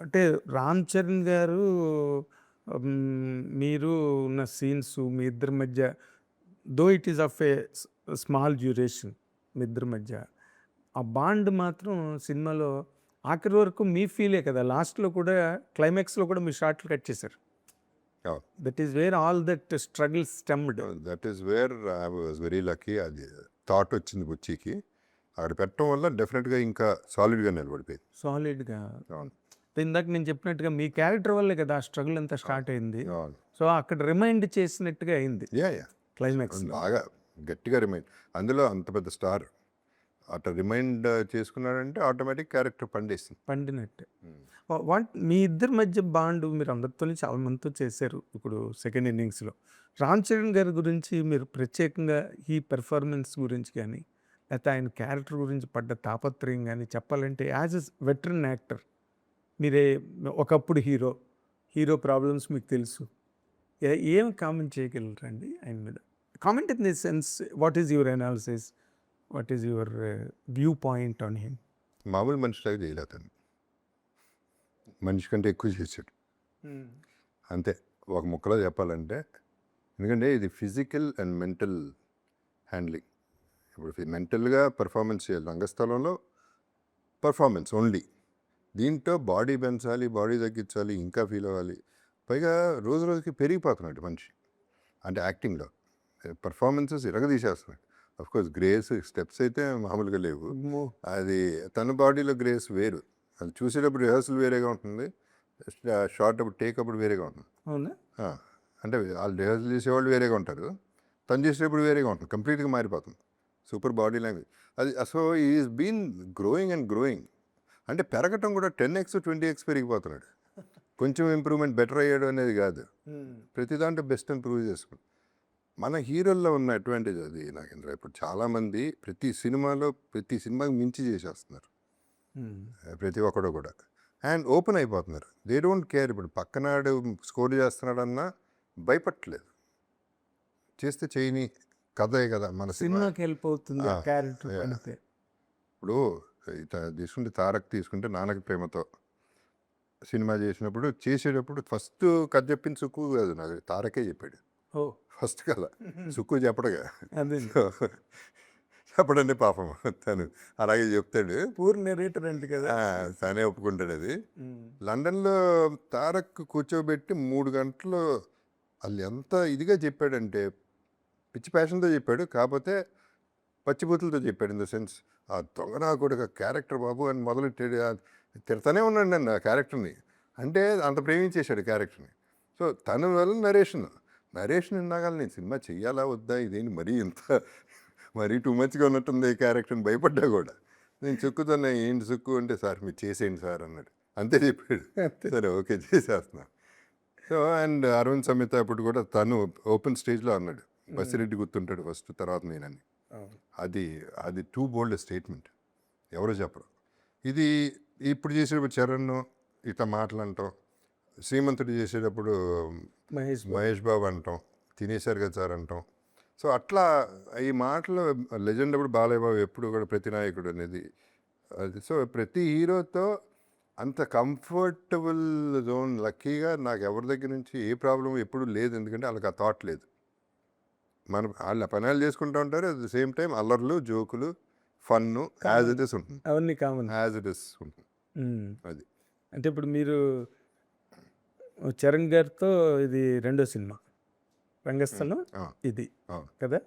అంటే రామ్ చరణ్ గారు మీరు ఉన్న సీన్స్ మీ ఇద్దరి మధ్య though it is of a small duration మీ ఇద్దరి మధ్య ఆ బాండ్ మాత్రం సినిమాలో ఆఖరి వరకు మీ ఫీలే కదా, లాస్ట్లో కూడా క్లైమాక్స్లో కూడా మీ షార్ట్లు కట్ చేశారు. That is where all that struggle stemmed. That is where I was very lucky. అది థాట్ వచ్చింది బుచ్చికి, అక్కడ పెట్టడం వల్ల డెఫినెట్గా ఇంకా సాలిడ్గా నిలబడిపోయింది. సాలిడ్గా. ఇందాక నేను చెప్పినట్టుగా మీ క్యారెక్టర్ వల్లే కదా ఆ స్ట్రగుల్ అంతా స్టార్ట్ అయింది. సో అక్కడ రిమైండ్ చేసినట్టుగా అయింది క్లైమాక్స్. బాగా గట్టిగా రిమైండ్, అందులో అంత పెద్ద స్టార్ అట్లా రిమైండ్ చేసుకున్నాడంటే ఆటోమేటిక్ క్యారెక్టర్ పండినట్టే. వాట్ మీ ఇద్దరి మధ్య బాండ్ మీరు అందరితో చాలా మందితో చేశారు ఇప్పుడు సెకండ్ ఇన్నింగ్స్లో. రామ్ చరణ్ గారి గురించి మీరు ప్రత్యేకంగా ఈ పెర్ఫార్మెన్స్ గురించి కానీ లేకపోతే ఆయన క్యారెక్టర్ గురించి పడ్డ తాపత్రయం కానీ చెప్పాలంటే యాజ్ ఎ వెటరన్ యాక్టర్ మీరే ఒకప్పుడు హీరో ప్రాబ్లమ్స్ మీకు తెలుసు, ఏం కామెంట్ చేయగలరండి ఆయన మీద? Comment in the sense what is your analysis, what is your view point on him? మామూలు మనిషిలాగా చేయలేదు అతను, మనిషి కంటే ఎక్కువ చేశాడు అంతే ఒక ముక్కలో చెప్పాలంటే. ఎందుకంటే ఇది ఫిజికల్ అండ్ మెంటల్ హ్యాండ్లింగ్. ఇప్పుడు మెంటల్గా పర్ఫార్మెన్స్ చేయాలి రంగస్థలంలో, పర్ఫార్మెన్స్ ఓన్లీ. దీంట్లో బాడీ పెంచాలి, బాడీ తగ్గించాలి, ఇంకా ఫీల్ అవ్వాలి. పైగా రోజు రోజుకి పెరిగిపోతున్నాడు మనిషి, అంటే యాక్టింగ్లో పర్ఫార్మెన్సెస్ ఇరగదీసేస్తున్నాడు. అఫ్కోర్స్ గ్రేస్ స్టెప్స్ అయితే మామూలుగా లేవు. అది తన బాడీలో గ్రేస్ వేరు, అది చూసేటప్పుడు రిహర్సల్ వేరేగా ఉంటుంది, షార్ట్ అప్పుడు టేక్ అప్పుడు వేరేగా ఉంటుంది. అంటే వాళ్ళు రిహర్సల్ చేసేవాళ్ళు వేరేగా ఉంటారు, తను చేసేటప్పుడు వేరేగా ఉంటుంది, కంప్లీట్గా మారిపోతుంది. సూపర్ బాడీ లాంగ్వేజ్ అది. So is been growing and growing, అంటే పెరగటం కూడా 10x 20x పెరిగిపోతున్నాడు. కొంచెం ఇంప్రూవ్మెంట్ బెటర్ అయ్యాడు అనేది కాదు, ప్రతి దాంట్లో బెస్ట్ అని ప్రూవ్ చేసుకుంటాడు. మన హీరోల్లో ఉన్న అడ్వాంటేజ్ అది నాకేంద్ర. ఇప్పుడు చాలామంది ప్రతి సినిమాకి మించి చేసేస్తున్నారు ప్రతి ఒక్కడు కూడా, అండ్ ఓపెన్ అయిపోతున్నారు. They don't care. ఇప్పుడు పక్కనాడు స్కోర్ చేస్తున్నాడన్నా భయపడట్లేదు, చేస్తే చేయని కథే కదా మన సినిమాకి హెల్ప్ అవుతుంది క్యారెక్టర్. ఇప్పుడు తీసుకుంటే తారక్ తీసుకుంటే నాన్నకి ప్రేమతో సినిమా చేసేటప్పుడు ఫస్ట్ కథ చెప్పింది సుక్కు కాదు, నాకు తారకే చెప్పాడు ఫస్ట్ కదా, సుక్కు చెప్పడుగా. చెప్పడండి పాపం, తను అలాగే చెప్తాడు, పూర్ నెరేటర్ అంటే కదా, తనే ఒప్పుకుంటాడు అది. లండన్లో తారక్ కూర్చోబెట్టి 3 గంటలు వాళ్ళు ఎంత ఇదిగా చెప్పాడంటే, పిచ్చి ప్యాషన్తో చెప్పాడు, కాకపోతే పచ్చిబూతులతో చెప్పాడు. ఇన్ ద సెన్స్ ఆ దొంగనా కొడుకు క్యారెక్టర్ బాబు అని మొదలెట్టాడు, తిడతానే ఉన్నాడు నన్ను ఆ క్యారెక్టర్ని, అంటే అంత ప్రేమించేశాడు క్యారెక్టర్ని. సో తన వల్ల నరేషన్ విన్నాగాలి నేను సినిమా చెయ్యాలా వద్దా, ఇదేంటి మరీ టూ మచ్గా ఉన్నట్టుంది ఈ క్యారెక్టర్ని, భయపడ్డా కూడా. నేను చెక్కుతున్నా, ఏంటి సుక్కు అంటే, సార్ మీరు చేసేయండి సార్ అన్నాడు, అంతే చెప్పాడు. సరే ఓకే చేసేస్తున్నా. సో అండ్ అరవింద్ సమేత అప్పుడు కూడా తను ఓపెన్ స్టేజ్లో అన్నాడు, బసిరెడ్డి గుర్తుంటాడు ఫస్ట్, తర్వాత నేనని. అది టూ బోల్డ్ స్టేట్మెంట్, ఎవరో చెప్పరు. ఇది ఇప్పుడు చేసేటప్పుడు చరణ్ ఇట్లా మాటలంటాం, శ్రీమంతుడు చేసేటప్పుడు మహేష్ బాబు అంటాం, తినేశారు కదా సార్ అంటాం. సో అట్లా ఈ మాటలు లెజెండ్ అప్పుడు బాలయ్య బాబు ఎప్పుడు కూడా ప్రతి నాయకుడు అనేది అది. సో ప్రతి హీరోతో అంత కంఫర్టబుల్ జోన్ లక్కీగా నాకు ఎవరి దగ్గర నుంచి ఏ ప్రాబ్లం ఎప్పుడు లేదు, ఎందుకంటే వాళ్ళకి ఆ థాట్ లేదు. వాళ్ళ పనులు చేసుకుంటూ ఉంటారు, అట్ ద సేమ్ టైం అల్లర్లు, జోకులు, ఫన్ను యాజ్ ఇట్ ఇస్ ఉంటుంది, అవన్నీ కామన్ యాజ్ ఇట్ ఇస్ ఉంటుంది. అది అంటే ఇప్పుడు మీరు చరణ్ గారితో ఇది రెండో సినిమా రంగస్థలం, ఇది కదా.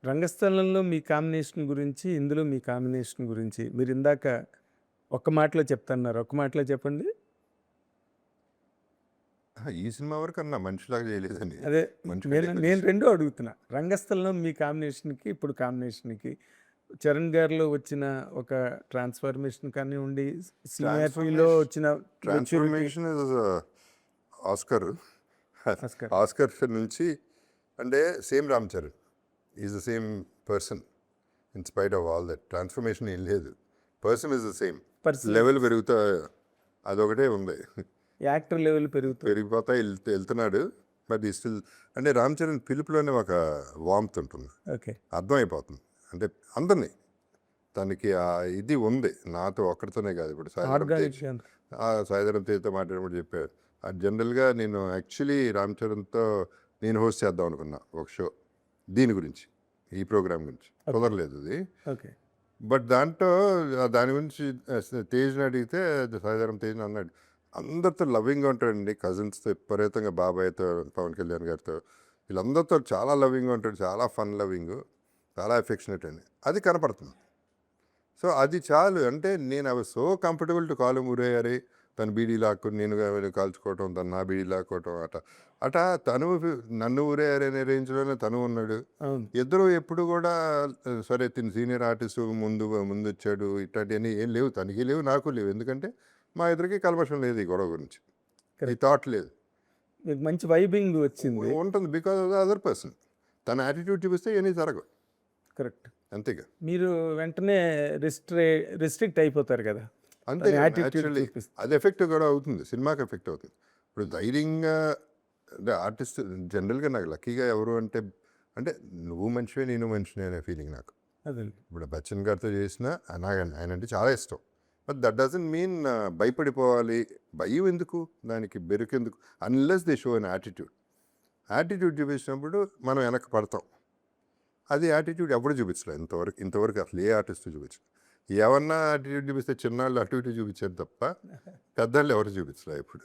రంగస్థలంలో మీ కాంబినేషన్ గురించి, ఇందులో మీ కాంబినేషన్ గురించి మీరు ఇందాక ఒక్క మాటలో చెప్తున్నారు, ఒక్క మాటలో చెప్పండి. ఈ సినిమా వరకు అన్నా మనిషిలాగా చేయలేదని. అదే నేను రెండో అడుగుతున్నా, రంగస్థలంలో మీ కాంబినేషన్కి ఇప్పుడు కాంబినేషన్కి చరణ్ గారిలో వచ్చిన ఒక ట్రాన్స్ఫర్మేషన్ కానివ్వండి, సీనియారిటీలో వచ్చిన ట్రాన్స్ఫర్మేషన్ ఆస్కర్ నుంచి అంటే same Ram Charan is the same person in spite of all that. Transformation ఏం లేదు, person is the same, level పెరుగుతా అదొకటే ఉంది, యాక్టర్ లెవెల్ పెరిగిపోతా వెళ్తున్నాడు. బట్ ఈ స్టిల్ అంటే రామ్ చరణ్ పిలుపులోనే ఒక వామ్త్ ఉంటుంది, అర్థమైపోతుంది. అంటే అందరినీ తనకి ఇది ఉంది, నాతో ఒక్కడితోనే కాదు. ఇప్పుడు సాయిధరం తేజతో మాట్లాడినప్పుడు చెప్పారు. జనరల్గా నేను యాక్చువల్లీ రామ్ చరణ్తో నేను హోస్ట్ చేద్దాం అనుకున్నా ఒక షో దీని గురించి, ఈ ప్రోగ్రామ్ గురించి. కుదరలేదు అది. ఓకే. బట్ దాంట్లో దాని గురించి తేజ్ని అడిగితే సాయిధరం తేజ్ని అన్నాడు, అందరితో లవింగ్గా ఉంటాడండి, కజిన్స్తో విపరీతంగా, బాబాయ్తో, పవన్ కళ్యాణ్ గారితో, వీళ్ళందరితో చాలా లవింగ్గా ఉంటాడు, చాలా ఫన్ లవింగ్, చాలా ఎఫెక్షనేట్ అని. అది కనపడుతుంది. సో అది చాలు. అంటే నేను అవి సో కంఫర్టబుల్ టు కాలు మురయ్యారి, తను బీడీ లాక్కుని నేను కాల్చుకోవటం, తను నా బీడీ లాక్కోవటం, అట తను నన్ను ఊరేయారు అనే రేంజ్లోనే తను ఉన్నాడు. అవును. ఇద్దరు ఎప్పుడు కూడా సరే తిని సీనియర్ ఆర్టిస్ట్ ముందు వచ్చాడు ఇట్లాంటివన్నీ ఏం లేవు, తనకి లేవు, నాకు లేవు. ఎందుకంటే మా ఇద్దరికి కల్మషం లేదు ఈ గొడవ గురించి, ఈ థాట్ లేదు. మీకు మంచి వైబింగ్ వచ్చింది. ఉంటుంది because of the other person. తన యాటిట్యూడ్ చూపిస్తే ఇవన్నీ జరగవు. కరెక్ట్. అంతేగా. మీరు వెంటనే రిస్ట్రిక్ట్ అయిపోతారు కదా. అంతే. యాటిట్యూడ్ యాక్చువల్లీ అది ఎఫెక్ట్ కూడా అవుతుంది, సినిమాకి ఎఫెక్ట్ అవుతుంది. ఇప్పుడు ధైర్యంగా అంటే ఆర్టిస్ట్ జనరల్గా నాకు లక్కీగా ఎవరు అంటే నువ్వు మనిషివే నేను మనిషిని అనే ఫీలింగ్ నాకు. అదే. ఇప్పుడు బచ్చన్ గారితో చేసిన ఆయన అంటే చాలా ఇష్టం. బట్ దట్ డజంట్ మీన్ భయపడిపోవాలి. భయం ఎందుకు, దానికి బెరుకెందుకు, unless they show an attitude చూపించినప్పుడు మనం వెనక్కి పడతాం. అది యాటిట్యూడ్ ఎవరు చూపించలేదు ఇంతవరకు అసలు ఏ ఆర్టిస్ట్ చూపించలేదు. ఏమన్నా యాటిట్యూడ్ చూపిస్తే చిన్నాళ్ళు అటు ఇటు చూపించారు తప్ప పెద్దవాళ్ళు ఎవరు చూపించలేదు ఇప్పుడు.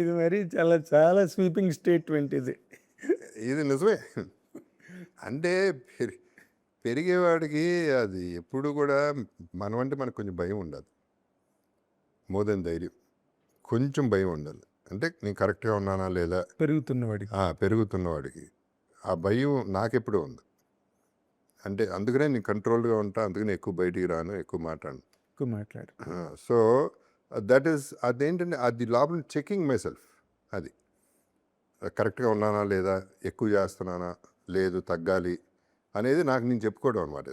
ఇది మరి చాలా చాలా స్వీపింగ్ స్టేట్మెంట్ ఇది. ఇది నిజమే. అంటే పెరిగేవాడికి అది ఎప్పుడు కూడా మనమంటే మనకు కొంచెం భయం ఉండాలి, మోర్ దెన్ ధైర్యం. కొంచెం భయం ఉండాలి. అంటే నేను కరెక్ట్గా ఉన్నానా లేదా పెరుగుతున్నవాడికి ఆ భయం నాకెప్పుడు ఉంది. అంటే అందుకనే నేను కంట్రోల్గా ఉంటా, అందుకనే ఎక్కువ బయటికి రాను, ఎక్కువ మాట్లాడు. సో దట్ ఈస్ అదేంటంటే అది లోపల చెకింగ్ మై సెల్ఫ్. అది కరెక్ట్గా ఉన్నానా లేదా, ఎక్కువ చేస్తున్నానా లేదు, తగ్గాలి అనేది నాకు నేను చెప్పుకోవడం అనమాట.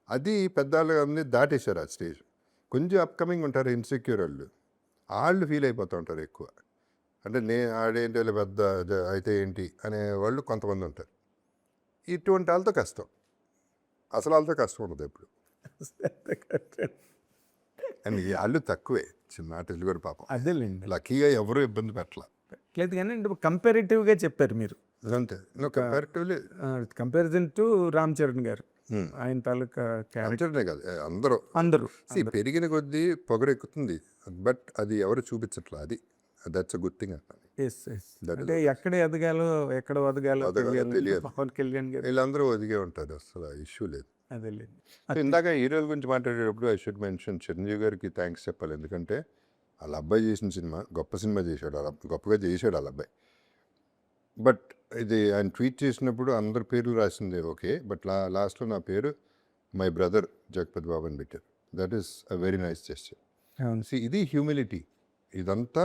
అది పెద్దవాళ్ళు అన్నీ దాటేశారు ఆ స్టేజ్. కొంచెం అప్కమింగ్ ఉంటారు ఇన్సెక్యూర్ వాళ్ళు ఫీల్ అయిపోతూ ఉంటారు ఎక్కువ. అంటే ఆడేంటి వాళ్ళు పెద్ద అయితే ఏంటి అనే వాళ్ళు కొంతమంది ఉంటారు. ఇటువంటి వాళ్ళతో కష్టం, అసలు వాళ్ళతో కష్టం ఉండదు ఎప్పుడు. అండ్ వాళ్ళు తక్కువే, చిన్న ఆర్టిస్టులు కూడా పాపం. అదేలేండి. లక్కీగా ఎవరు ఇబ్బంది పెట్టాల. లేదు కానీ కంపారిటివ్గా చెప్పారు మీరు. అంతే. Comparatively comparison to Ram Charan గారు, ఆయన తాలూకా క్యారెక్టర్నే కాదు అందరూ పెరిగిన కొద్దీ పొగరెక్కుతుంది. బట్ అది ఎవరు చూపించట్లా. అది దట్స్ అ గుడ్ థింగ్. అంటే ఎక్కడ ఎదగాలో ఎక్కడ వదగాలో తెలియదు. పవన్ కళ్యాణ్ గారు వీళ్ళందరూ ఒదిగే ఉంటారు, అసలు ఇష్యూ లేదు. అదేలేండి. ఇందాక హీరోల గురించి మాట్లాడేటప్పుడు ఐ షుడ్ మెన్షన్ చిరంజీవి గారికి థ్యాంక్స్ చెప్పాలి. ఎందుకంటే వాళ్ళ అబ్బాయి చేసిన సినిమా గొప్ప సినిమా చేశాడు, గొప్పగా చేశాడు వాళ్ళ అబ్బాయి. బట్ ఇది ఆయన ట్వీట్ చేసినప్పుడు అందరి పేర్లు రాసింది ఓకే, బట్ లాస్ట్లో నా పేరు మై బ్రదర్ జగపతి బాబు అని పెట్టారు. That is a very nice gesture. ఇది హ్యూమిలిటీ. ఇదంతా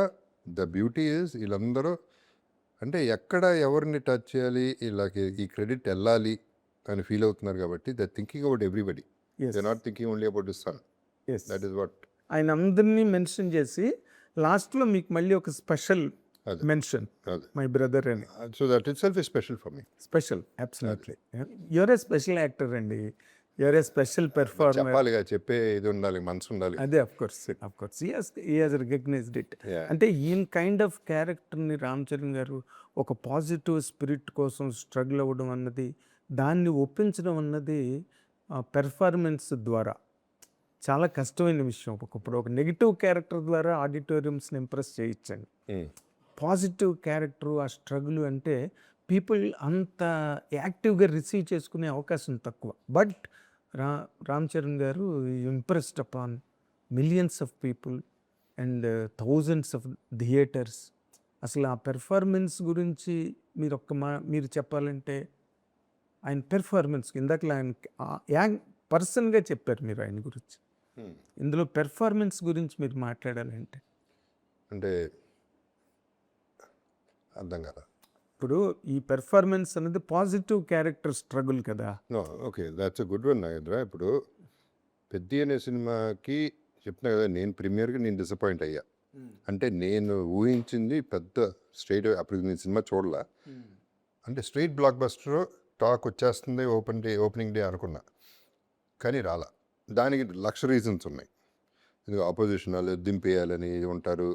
ద బ్యూటీ ఈజ్ వీళ్ళందరూ అంటే ఎక్కడ ఎవరిని టచ్ చేయాలి, వీళ్ళకి ఈ క్రెడిట్ వెళ్ళాలి అని ఫీల్ అవుతున్నారు కాబట్టి they thinking about everybody. They not thinking only about his son. That is what. ఆయన అందరినీ మెన్షన్ చేసి లాస్ట్లో మీకు మళ్ళీ ఒక స్పెషల్ మెన్షన్ మై బ్రదర్ అని. So that itself is special for me. Special, absolutely. You're a special actor అండి, you're a special performer. చెప్పాలిగా, చెప్పే ఇది ఉండాలి, మనసు ఉండాలి. అదే of course he has recognised it. అంటే ఈయన కైండ్ ఆఫ్ క్యారెక్టర్ని రామ్ చరణ్ గారు ఒక పాజిటివ్ స్పిరిట్ కోసం స్ట్రగుల్ అవ్వడం అన్నది, దాన్ని ఒప్పించడం అన్నది పెర్ఫార్మెన్స్ ద్వారా చాలా కష్టమైన విషయం. ఒకప్పుడు ఒక నెగిటివ్ క్యారెక్టర్ ద్వారా ఆడిటోరియంస్ని ఇంప్రెస్ చేయించండి. పాజిటివ్ క్యారెక్టరు ఆ స్ట్రగుల్ అంటే పీపుల్ అంత యాక్టివ్గా రిసీవ్ చేసుకునే అవకాశం తక్కువ. బట్ రామ్ చరణ్ గారు impressed upon millions of people and thousands of theatres. అసలు ఆ పెర్ఫార్మెన్స్ గురించి మీరు చెప్పాలంటే ఆయన పెర్ఫార్మెన్స్ ఇందాక ఆయన పర్సన్గా చెప్పారు మీరు ఆయన గురించి. ఇందులో పెర్ఫార్మెన్స్ గురించి మీరు మాట్లాడాలంటే అంటే అర్థం కదా. ఇప్పుడు ఈ పెర్ఫార్మెన్స్ అనేది పాజిటివ్ క్యారెక్టర్ స్ట్రగుల్ కదా. Okay, that's a good one Nagendra. ఇప్పుడు పెద్ద అనే సినిమాకి చెప్తున్నా కదా, నేను ప్రీమియర్గా నేను డిసప్పాయింట్ అయ్యా. అంటే నేను ఊహించింది పెద్ద స్ట్రైట్, అప్పుడు నేను సినిమా చూడలా, అంటే స్ట్రైట్ బ్లాక్ బస్టర్ టాక్ వచ్చేస్తుంది ఓపెనింగ్ డే అనుకున్నా, కానీ రాలా. దానికి 1,00,000 రీజన్స్ ఉన్నాయి. ఇది ఆపోజిషన్ వాళ్ళు దింపేయాలని ఉంటారు.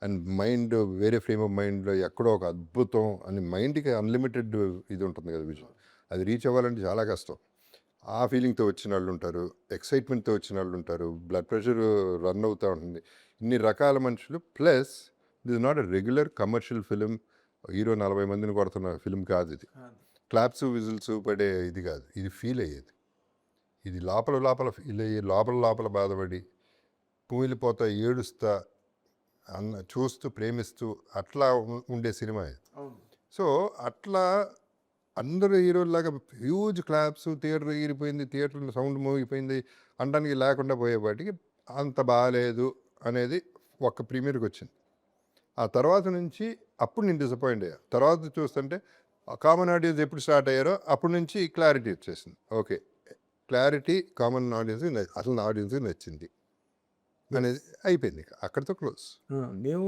అండ్ మైండ్ వేరే ఫ్రేమ్ ఆఫ్ మైండ్లో ఎక్కడో ఒక అద్భుతం అని మైండ్కి అన్లిమిటెడ్ ఇది ఉంటుంది కదా విజన్. అది రీచ్ అవ్వాలంటే చాలా కష్టం. ఆ ఫీలింగ్తో వచ్చిన వాళ్ళు ఉంటారు, ఎక్సైట్మెంట్తో వచ్చిన వాళ్ళు ఉంటారు, బ్లడ్ ప్రెషర్ రన్ అవుతూ ఉంటుంది. ఇన్ని రకాల మనుషులు plus this not a regular commercial film. Hero 40 మందిని కొడుతున్న ఫిలిం కాదు ఇది. క్లాప్స్ విజిల్స్ పడే ఇది కాదు, ఇది ఫీల్ అయ్యేది. ఇది లోపల లోపల ఫీల్ అయ్యి లోపల లోపల బాధపడి పూలిపోతా ఏడుస్తా చూస్తూ ప్రేమిస్తూ అట్లా ఉండే సినిమా ఇది. సో అట్లా అందరూ హీరోల్లాగా హ్యూజ్ క్లాప్స్, థియేటర్ ఎగిరిపోయింది, థియేటర్లో సౌండ్ మోగిపోయింది అనడానికి లేకుండా పోయేపాటికి అంత బాగాలేదు అనేది ఒక్క ప్రీమియర్కి వచ్చింది. ఆ తర్వాత నుంచి అప్పుడు నేను డిసప్పాయింట్ అయ్యా. తర్వాత చూస్తుంటే కామన్ ఆడియన్స్ ఎప్పుడు స్టార్ట్ అయ్యారో అప్పటి నుంచి క్లారిటీ వచ్చేసింది. ఓకే, క్లారిటీ కామన్ ఆడియన్స్కి అసలు ఆడియన్స్కి నచ్చింది అనేది అయిపోయింది. అక్కడితో క్లోజ్. మేము